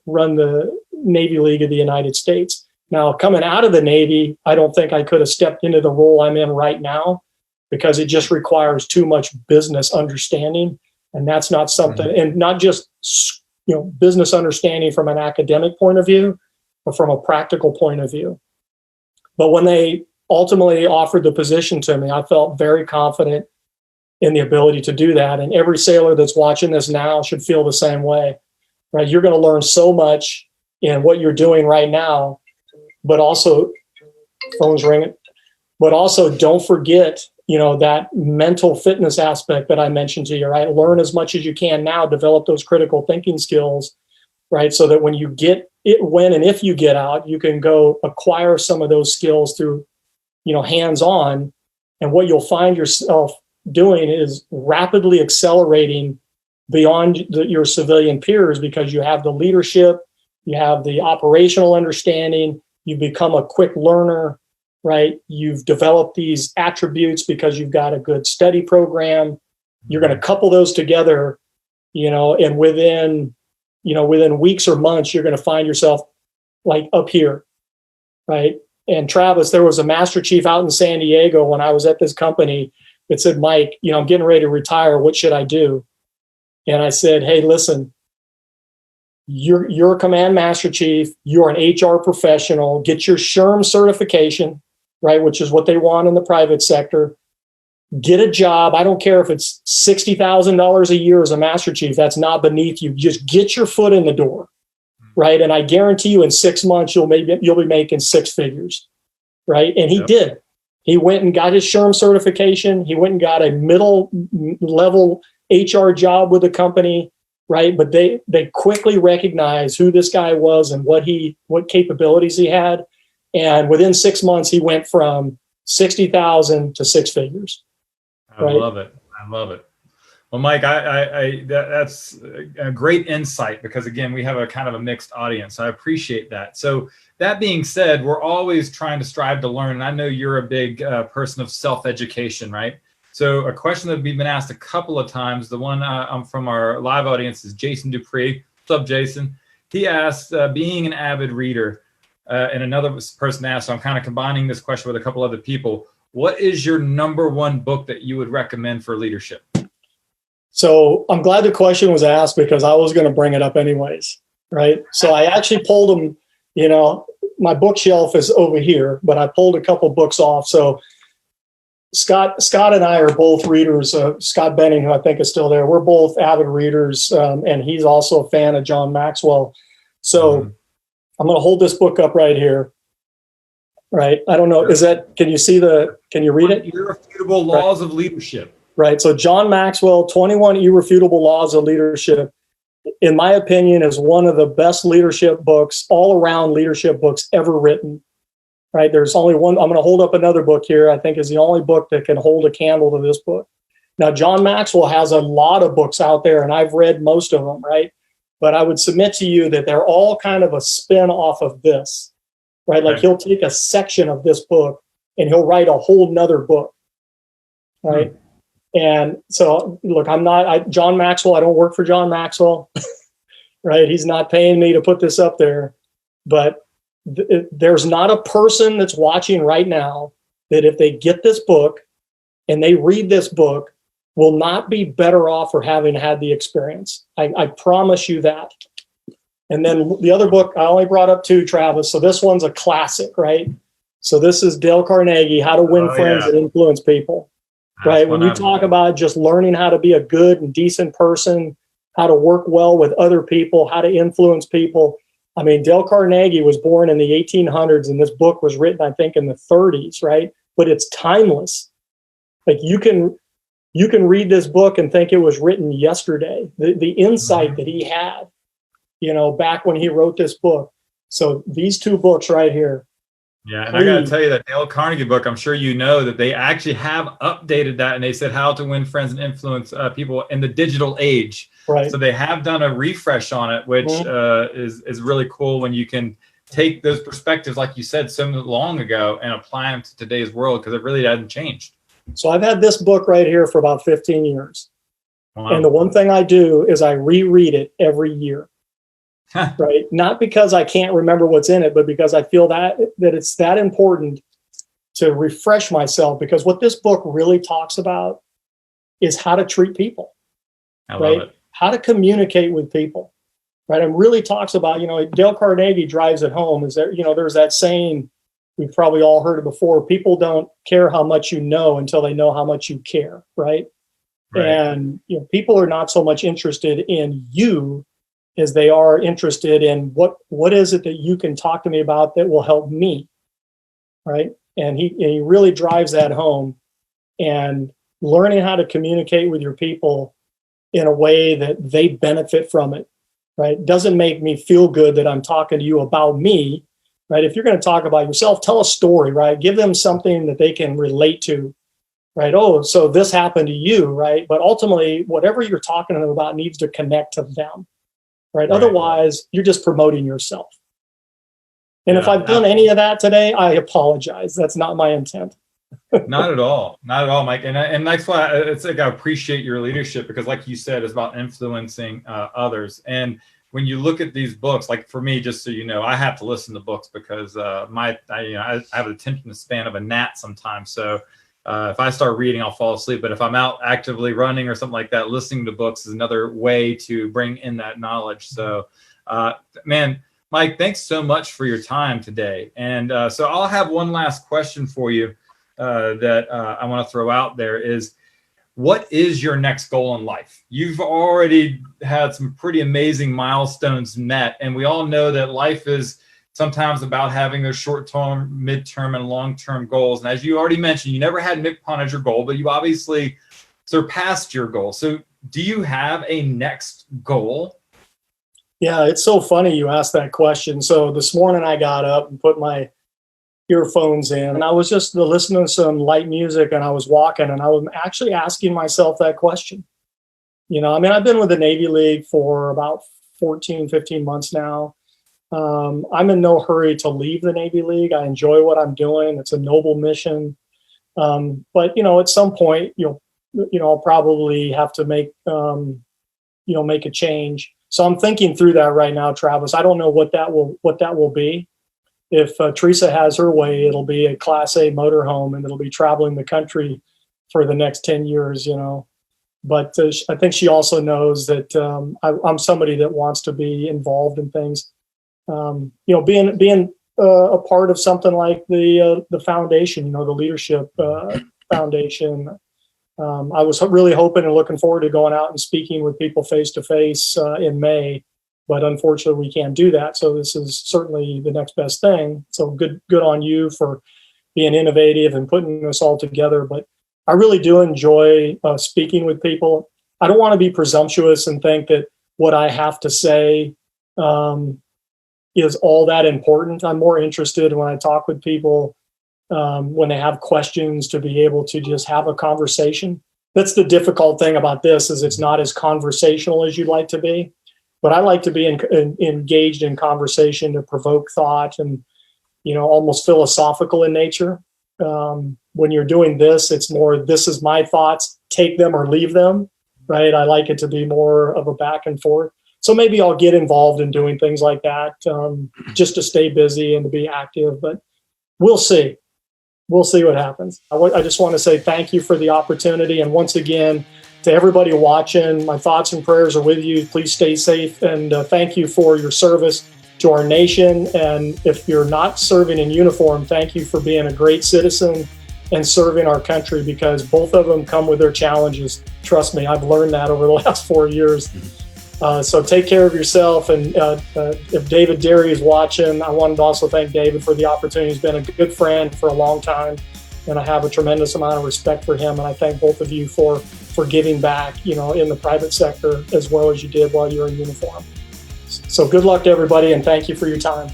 run the Navy League of the United States. Now, coming out of the Navy, I don't think I could have stepped into the role I'm in right now because it just requires too much business understanding. And that's not something, and not just, business understanding from an academic point of view, but from a practical point of view. But when they ultimately offered the position to me, I felt very confident in the ability to do that. And every sailor that's watching this now should feel the same way, right? You're going to learn so much in what you're doing right now, but also, phone's ringing, but also don't forget, that mental fitness aspect that I mentioned to you, right? Learn as much as you can now, develop those critical thinking skills, right? So that when you get it, when and if you get out, you can go acquire some of those skills through, hands-on. And what you'll find yourself doing is rapidly accelerating beyond your civilian peers, because you have the leadership, you have the operational understanding, you become a quick learner, right? You've developed these attributes because you've got a good study program. You're going to couple those together, and within weeks or months, you're going to find yourself like up here, right? And Travis, there was a master chief out in San Diego when I was at this company that said, Mike, I'm getting ready to retire. What should I do? And I said, hey, listen, you're a command master chief. You're an HR professional. Get your SHRM certification, right, which is what they want in the private sector. Get a job. I don't care if it's $60,000 a year as a master chief. That's not beneath you. Just get your foot in the door, right? And I guarantee you in 6 months, you'll be making six figures, right? And he did. He went and got his SHRM certification. He went and got a middle level HR job with the company, right? But they quickly recognized who this guy was and what capabilities he had. And within 6 months, he went from 60,000 to six figures. I love it. I love it. Well, Mike, that's a great insight, because again, we have a kind of a mixed audience. I appreciate that. So that being said, we're always trying to strive to learn. And I know you're a big person of self-education, right? So a question that we've been asked a couple of times, the one from our live audience is Jason Dupree. What's up, Jason? He asked, being an avid reader, and another person asked, so I'm kind of combining this question with a couple other people. What is your number one book that you would recommend for leadership? So I'm glad the question was asked, because I was going to bring it up anyways, right? So I actually pulled them, my bookshelf is over here, but I pulled a couple books off. So Scott and I are both readers. Scott Benning, who I think is still there, we're both avid readers, and he's also a fan of John Maxwell. So I'm going to hold this book up right here. Right. I don't know. Can you read it? Irrefutable Laws of Leadership. Right. So John Maxwell, 21 Irrefutable Laws of Leadership, in my opinion, is one of the best leadership books, all around leadership books ever written. Right. There's only one. I'm going to hold up another book here, I think is the only book that can hold a candle to this book. Now, John Maxwell has a lot of books out there, and I've read most of them. Right. But I would submit to you that they're all kind of a spin off of this. Right. Like he'll take a section of this book and he'll write a whole nother book. Right. And so, look, John Maxwell, I don't work for John Maxwell. Right. He's not paying me to put this up there. But there's not a person that's watching right now that if they get this book and they read this book will not be better off for having had the experience. I promise you that. And then the other book I only brought up two, Travis. So this one's a classic, right? So this is Dale Carnegie, How to Win Friends and Influence People, right? When you talk about just learning how to be a good and decent person, how to work well with other people, how to influence people. I mean, Dale Carnegie was born in the 1800s, and this book was written, I think, in the 30s, right? But it's timeless. Like you can read this book and think it was written yesterday. The insight that he had, back when he wrote this book. So these two books right here. Yeah, and I got to tell you that Dale Carnegie book, I'm sure you know that they actually have updated that, and they said how to win friends and influence people in the digital age. Right. So they have done a refresh on it, which is really cool when you can take those perspectives, like you said, so long ago, and apply them to today's world, because it really hasn't changed. So I've had this book right here for about 15 years. Wow. And the one thing I do is I reread it every year. Right. Not because I can't remember what's in it, but because I feel that it's that important to refresh myself, because what this book really talks about is how to treat people. I love it. How to communicate with people. Right. And really talks about, Dale Carnegie drives it home. Is there, there's that saying, we've probably all heard it before. People don't care how much you know until they know how much you care. Right. And people are not so much interested in you as they are interested in what is it that you can talk to me about that will help me, right? And he really drives that home, and learning how to communicate with your people in a way that they benefit from it, right? Doesn't make me feel good that I'm talking to you about me, right? If you're going to talk about yourself, tell a story, right? Give them something that they can relate to. right? Oh, so this happened to you, right? But ultimately, whatever you're talking to them about needs to connect to them, right? Otherwise, you're just promoting yourself. And if I've done any of that today, I apologize. That's not my intent. Not at all, Mike. And that's why it's like I appreciate your leadership, because, like you said, it's about influencing others. And when you look at these books, like for me, just so you know, I have to listen to books because I have an attention span of a gnat sometimes. So if I start reading, I'll fall asleep. But if I'm out actively running or something like that, listening to books is another way to bring in that knowledge. So, man, Mike, thanks so much for your time today. And so I'll have one last question for you that I want to throw out there is, what is your next goal in life? You've already had some pretty amazing milestones met, and we all know that life is sometimes about having those short-term, mid-term, and long-term goals. And as you already mentioned, you never had MCPON as your goal, but you obviously surpassed your goal. So do you have a next goal? Yeah, it's so funny you asked that question. So this morning I got up and put my earphones in, and I was just listening to some light music, and I was walking, and I was actually asking myself that question. I've been with the Navy League for about 14, 15 months now. I'm in no hurry to leave the Navy League. I enjoy what I'm doing. It's a noble mission. But at some point, I'll probably have to make a change. So I'm thinking through that right now, Travis. I don't know what that will be. If Teresa has her way, it'll be a Class A motorhome, and it'll be traveling the country for the next 10 years, But I think she also knows that I'm somebody that wants to be involved in things. Being a part of something like the foundation, the leadership foundation. I was really hoping and looking forward to going out and speaking with people face to face in May. But unfortunately, we can't do that. So this is certainly the next best thing. So good on you for being innovative and putting this all together. But I really do enjoy speaking with people. I don't want to be presumptuous and think that what I have to say is all that important. I'm more interested when I talk with people, when they have questions, to be able to just have a conversation. That's the difficult thing about this, is it's not as conversational as you'd like to be. But I like to be engaged in conversation to provoke thought and, almost philosophical in nature. When you're doing this, it's more, this is my thoughts, take them or leave them, right? I like it to be more of a back and forth. So maybe I'll get involved in doing things like that, just to stay busy and to be active, but we'll see. We'll see what happens. I just want to say thank you for the opportunity. And once again, to everybody watching, my thoughts and prayers are with you. Please stay safe, and thank you for your service to our nation. And if you're not serving in uniform, thank you for being a great citizen and serving our country, because both of them come with their challenges. Trust me, I've learned that over the last 4 years. So take care of yourself. And if David Derry is watching, I wanted to also thank David for the opportunity. He's been a good friend for a long time, and I have a tremendous amount of respect for him. And I thank both of you for giving back, in the private sector as well as you did while you were in uniform. So good luck to everybody, and thank you for your time.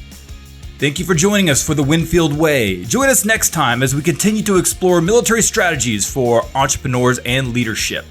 Thank you for joining us for the Winfield Way. Join us next time as we continue to explore military strategies for entrepreneurs and leadership.